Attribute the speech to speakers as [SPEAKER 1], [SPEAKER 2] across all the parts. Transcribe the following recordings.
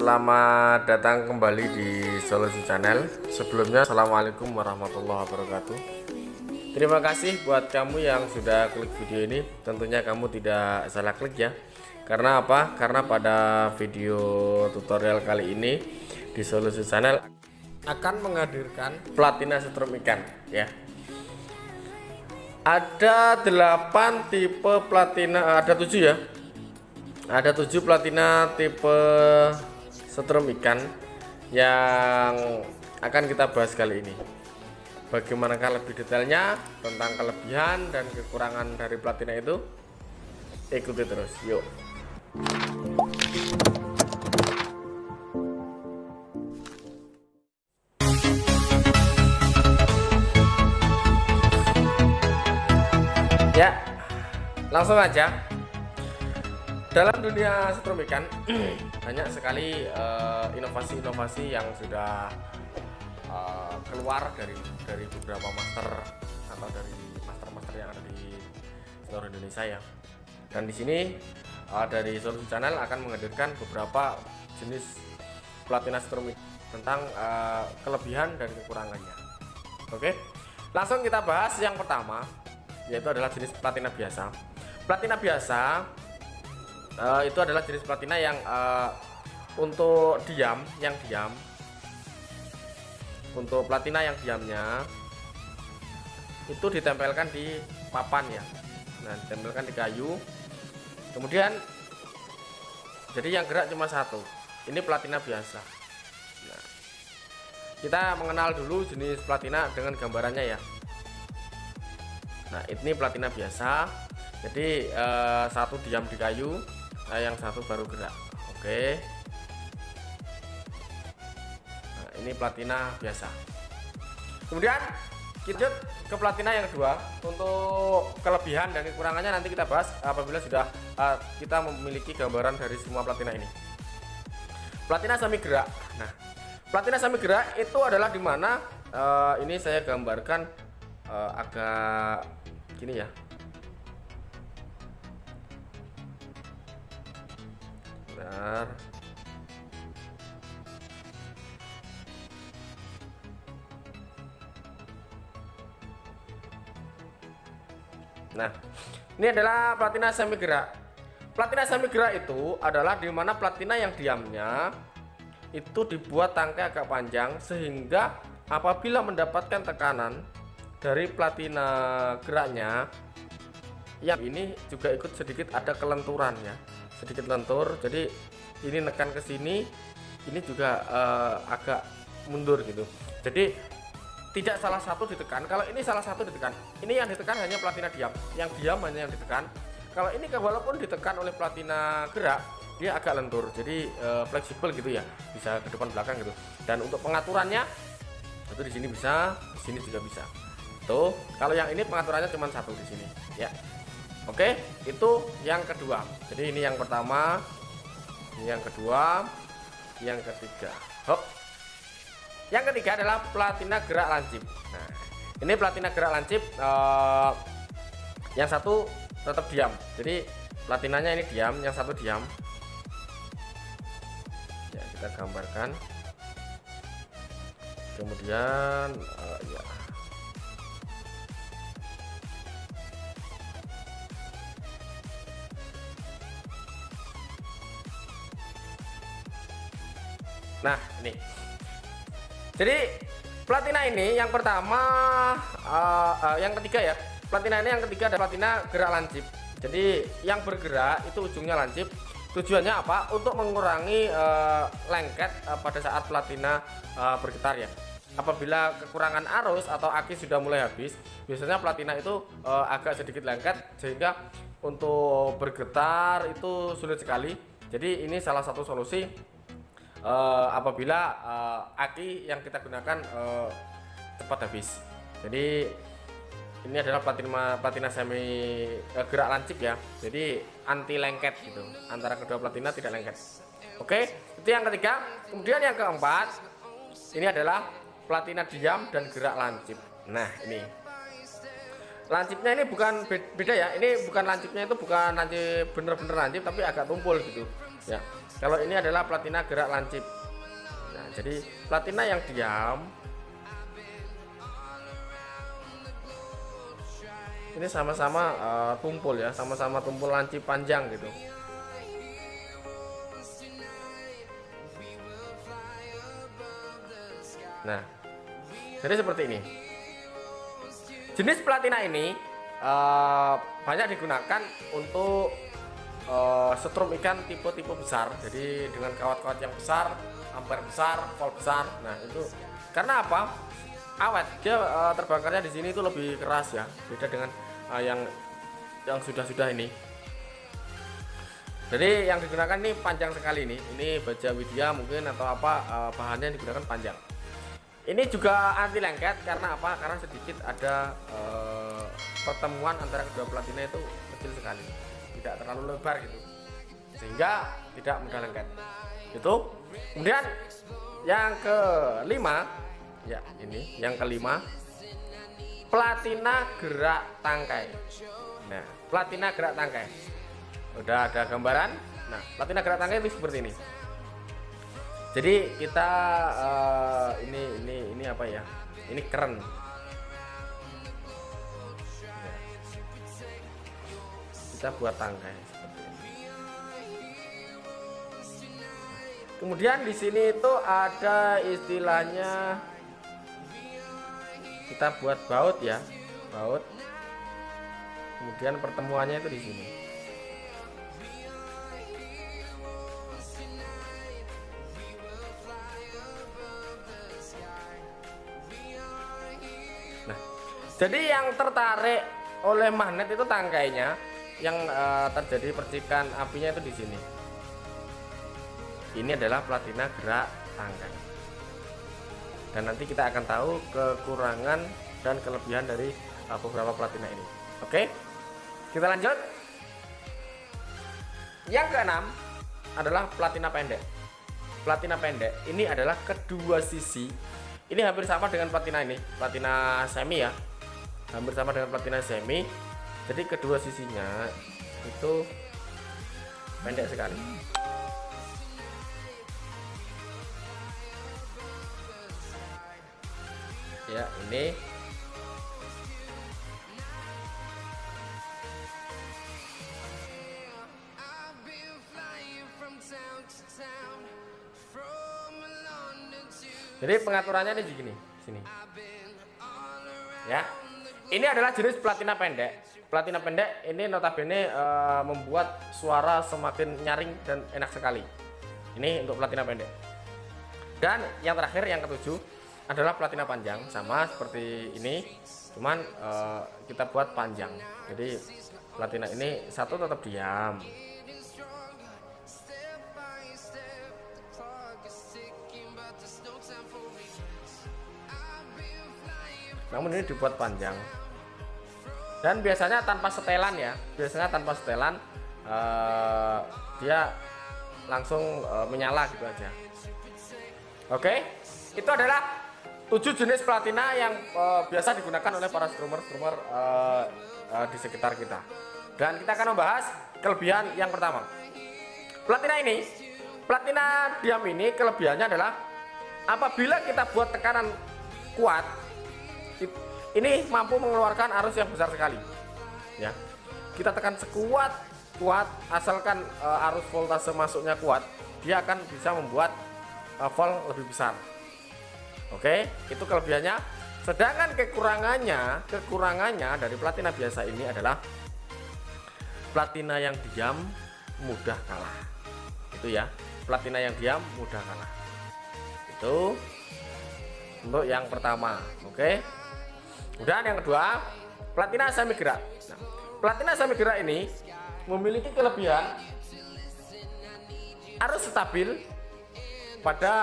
[SPEAKER 1] selamat datang kembali di Solusi Channel. Sebelumnya, assalamualaikum warahmatullahi wabarakatuh. Terima kasih buat kamu yang sudah klik video ini. Tentunya kamu tidak salah klik ya. Karena apa? Karena pada video tutorial kali ini di Solusi Channel akan menghadirkan platina setrum ikan ya. Ada 8 tipe platina, ada 7 ya. Ada 7 platina tipe setrum ikan yang akan kita bahas kali ini. Bagaimanakah lebih detailnya tentang kelebihan dan kekurangan dari platina itu? Ikuti terus, yuk. Ya, langsung aja. Dalam dunia setrum ikan banyak sekali inovasi-inovasi yang sudah keluar dari beberapa master atau dari master-master yang ada di seluruh Indonesia ya. Dan di sini dari Solusi Channel akan menghadirkan beberapa jenis platina setrum ikan tentang kelebihan dan kekurangannya. Oke, langsung kita bahas yang pertama, yaitu adalah jenis platina biasa. Platina biasa itu adalah jenis platina yang untuk diam. Untuk platina yang diamnya itu ditempelkan di papan ya. Nah, ditempelkan di kayu. Kemudian jadi yang gerak cuma satu. Ini platina biasa. Nah, kita mengenal dulu jenis platina dengan gambarannya ya. Nah, ini platina biasa. Jadi satu diam di kayu, yang satu baru gerak. Oke. Nah, ini platina biasa. Kemudian kita ke platina yang kedua. Untuk kelebihan dan kekurangannya nanti kita bahas apabila sudah kita memiliki gambaran dari semua platina ini. Platina semi gerak. Nah, platina semi gerak itu adalah dimana ini saya gambarkan agak gini ya. Bentar. Nah, ini adalah platina semi gerak. Platina semi gerak itu adalah dimana platina yang diamnya itu dibuat tangkai agak panjang sehingga apabila mendapatkan tekanan dari platina geraknya, yang ini juga ikut sedikit ada kelenturan ya, sedikit lentur. Jadi ini nekan ke sini, ini juga agak mundur gitu. Jadi tidak salah satu ditekan. Kalau ini salah satu ditekan, ini yang ditekan hanya platina diam, yang diam hanya yang ditekan. Kalau ini walaupun ditekan oleh platina gerak, dia agak lentur, jadi fleksibel gitu ya, bisa ke depan belakang gitu. Dan untuk pengaturannya itu di sini bisa, di sini juga bisa. Tuh, kalau yang ini pengaturannya cuma satu di sini ya. Oke, itu yang kedua. Jadi ini yang pertama, ini yang kedua, yang ketiga. Hop. Yang ketiga adalah platina gerak lancip. Nah, ini platina gerak lancip, yang satu tetap diam. Jadi platinanya ini diam, yang satu diam. Ya, kita gambarkan. Kemudian ya. Nah, ini. Jadi platina ini yang pertama, yang ketiga ya. Platina ini yang ketiga adalah platina gerak lancip. Jadi yang bergerak itu ujungnya lancip. Tujuannya apa? Untuk mengurangi lengket pada saat platina bergetar ya. Apabila kekurangan arus atau aki sudah mulai habis, biasanya platina itu agak sedikit lengket sehingga untuk bergetar itu sulit sekali. Jadi ini salah satu solusi apabila aki yang kita gunakan cepat habis. Jadi ini adalah platina semi gerak lancip ya. Jadi anti lengket gitu. Antara kedua platina tidak lengket. Oke, itu yang ketiga. Kemudian yang keempat, ini adalah platina diam dan gerak lancip. Nah, ini lancipnya ini bukan beda ya. Ini bukan lancipnya, itu bukan lancip bener-bener lancip, tapi agak tumpul gitu. ya. Kalau ini adalah platina gerak lancip. Nah, jadi platina yang diam ini sama-sama tumpul ya, sama-sama tumpul lancip panjang gitu. Nah, jadi seperti ini. Jenis platina ini banyak digunakan untuk setrum ikan tipe-tipe besar. Jadi dengan kawat-kawat yang besar, ampere besar, volt besar. Nah, itu karena apa? Awet. Dia terbakarnya di sini itu lebih keras ya. Beda dengan yang sudah-sudah ini. Jadi yang digunakan ini panjang sekali nih. Ini baja widya mungkin atau apa, bahannya yang digunakan panjang. Ini juga anti lengket karena apa? Karena sedikit ada pertemuan antara kedua platina itu kecil sekali, tidak terlalu lebar gitu, sehingga tidak mudah lengket. Itu. Kemudian yang kelima, ya ini yang kelima, platina gerak tangkai. Nah, platina gerak tangkai. Udah ada gambaran. Nah, platina gerak tangkai itu seperti ini. Jadi kita ini apa ya? Ini keren. Kita buat tangkai seperti ini. Kemudian di sini itu ada istilahnya, kita buat baut ya, baut. Kemudian pertemuannya itu di sini. Nah, jadi yang tertarik oleh magnet itu tangkainya, yang terjadi percikan apinya itu di sini. Ini adalah platina gerak tangkai. Dan nanti kita akan tahu kekurangan dan kelebihan dari beberapa platina ini. Oke, kita lanjut. Yang keenam adalah platina pendek. Platina pendek ini adalah kedua sisi. Ini hampir sama dengan platina ini, platina semi ya. Hampir sama dengan platina semi. Jadi kedua sisinya itu pendek sekali. Ya, ini jadi pengaturannya ini begini, sini. Ya. Ini adalah jenis platina pendek. Platina pendek ini notabene membuat suara semakin nyaring dan enak sekali. Ini untuk platina pendek. Dan yang terakhir, yang ketujuh adalah platina panjang, sama seperti ini, cuman kita buat panjang. Jadi platina ini satu tetap diam. Namun ini dibuat panjang. Dan biasanya tanpa setelan ya, biasanya tanpa setelan, dia langsung menyala gitu aja. Oke, itu adalah 7 jenis platina yang biasa digunakan oleh para strummer-strummer di sekitar kita. Dan kita akan membahas kelebihan yang pertama. Platina ini, platina diam ini kelebihannya adalah apabila kita buat tekanan kuat, ini mampu mengeluarkan arus yang besar sekali. Ya, kita tekan sekuat asalkan arus voltase masuknya kuat, dia akan bisa membuat volt lebih besar. Oke, itu kelebihannya. Sedangkan kekurangannya dari platina biasa ini adalah platina yang diam mudah kalah. Itu ya, platina yang diam mudah kalah. Itu untuk yang pertama. Oke. Kemudian yang kedua, platina semi gerak. Nah, platina semi gerak ini memiliki kelebihan arus stabil pada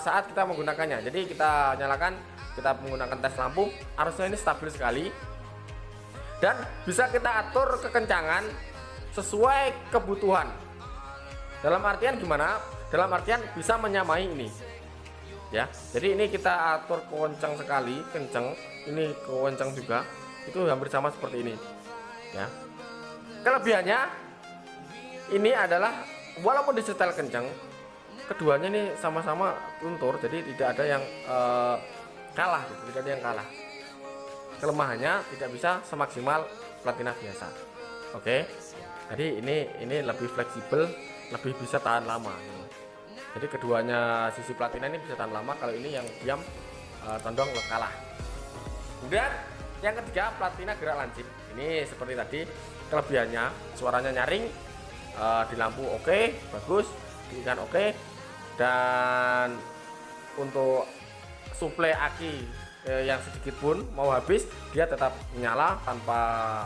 [SPEAKER 1] saat kita menggunakannya. Jadi kita nyalakan, kita menggunakan tes lampu, arusnya ini stabil sekali dan bisa kita atur kekencangan sesuai kebutuhan. Dalam artian gimana? Dalam artian bisa menyamai ini. Ya, jadi ini kita atur kencang sekali, kencang. Ini kencang juga. Itu hampir sama seperti ini. Ya. Kelebihannya ini adalah walaupun disetel kenceng, keduanya ini sama-sama luntur, jadi tidak ada yang kalah gitu, tidak ada yang kalah. Kelemahannya tidak bisa semaksimal platina biasa. Oke, jadi ini lebih fleksibel, lebih bisa tahan lama gitu. Jadi keduanya sisi platina ini bisa tahan lama, kalau ini yang diam condong kalah. Kemudian yang ketiga, platina gerak lancip. Ini seperti tadi, kelebihannya suaranya nyaring, di lampu oke, bagus, di ikan oke, dan untuk suplai aki yang sedikit pun mau habis dia tetap menyala tanpa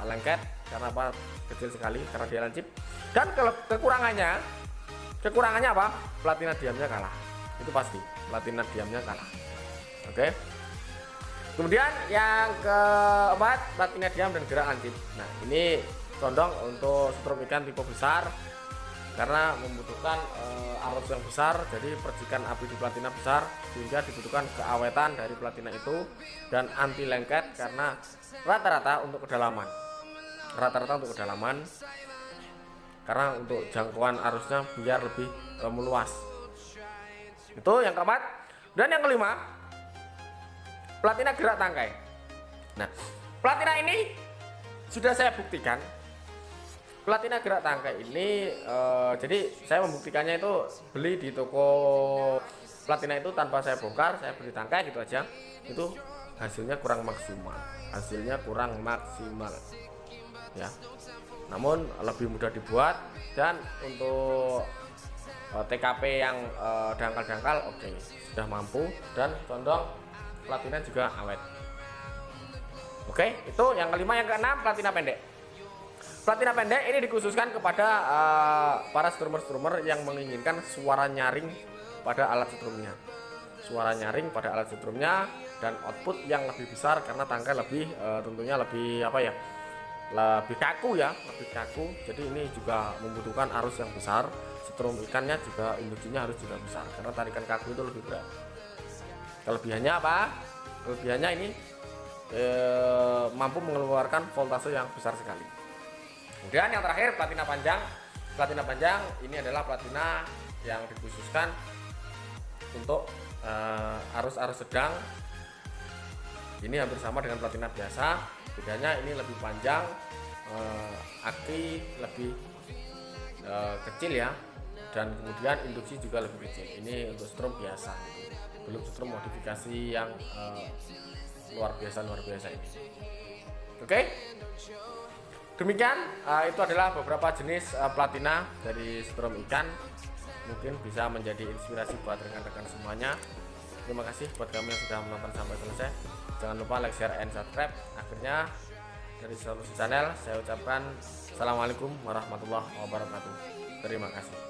[SPEAKER 1] lengket. Karena apa? Kecil sekali karena dia lancip. Dan kalau kekurangannya apa? Platina diamnya kalah, itu pasti platina diamnya kalah. Oke. Kemudian yang keempat, platina diam dan gerak lancip. Nah, ini condong untuk setrum ikan tipe besar karena membutuhkan arus yang besar, jadi percikan api di platina besar, sehingga dibutuhkan keawetan dari platina itu dan anti lengket karena rata-rata untuk kedalaman. Karena untuk jangkauan arusnya biar lebih meluas. Itu yang keempat. Dan yang kelima, platina gerak tangkai. Nah, platina ini sudah saya buktikan. Platina gerak tangkai ini jadi saya membuktikannya itu beli di toko platina itu tanpa saya bongkar, saya beli tangkai gitu aja. Itu hasilnya kurang maksimal. Ya. Namun lebih mudah dibuat, dan untuk TKP yang dangkal-dangkal oke, sudah mampu, dan condong platina juga awet. Oke, itu yang kelima. Yang keenam, platina pendek. Platina pendek ini dikhususkan kepada para strummer-strummer yang menginginkan suara nyaring pada alat setrumnya, dan output yang lebih besar karena tangkai lebih tentunya lebih lebih kaku. Jadi ini juga membutuhkan arus yang besar. Setrum ikannya juga induksinya harus juga besar karena tarikan kaku itu lebih berat. Kelebihannya apa? Kelebihannya ini mampu mengeluarkan voltase yang besar sekali. Kemudian yang terakhir, platina panjang. Platina panjang ini adalah platina yang dikhususkan untuk arus-arus sedang. Ini hampir sama dengan platina biasa, bedanya ini lebih panjang, aki lebih kecil ya, dan kemudian induksi juga lebih kecil. Ini untuk strum biasa, belum strum modifikasi yang luar biasa ini. Oke, demikian itu adalah beberapa jenis platina dari strum ikan. Mungkin bisa menjadi inspirasi buat rekan-rekan semuanya. Terima kasih buat kamu yang sudah menonton sampai selesai. Jangan lupa like, share, and subscribe. Akhirnya dari Solusi Channel saya ucapkan assalamualaikum warahmatullahi wabarakatuh. Terima kasih.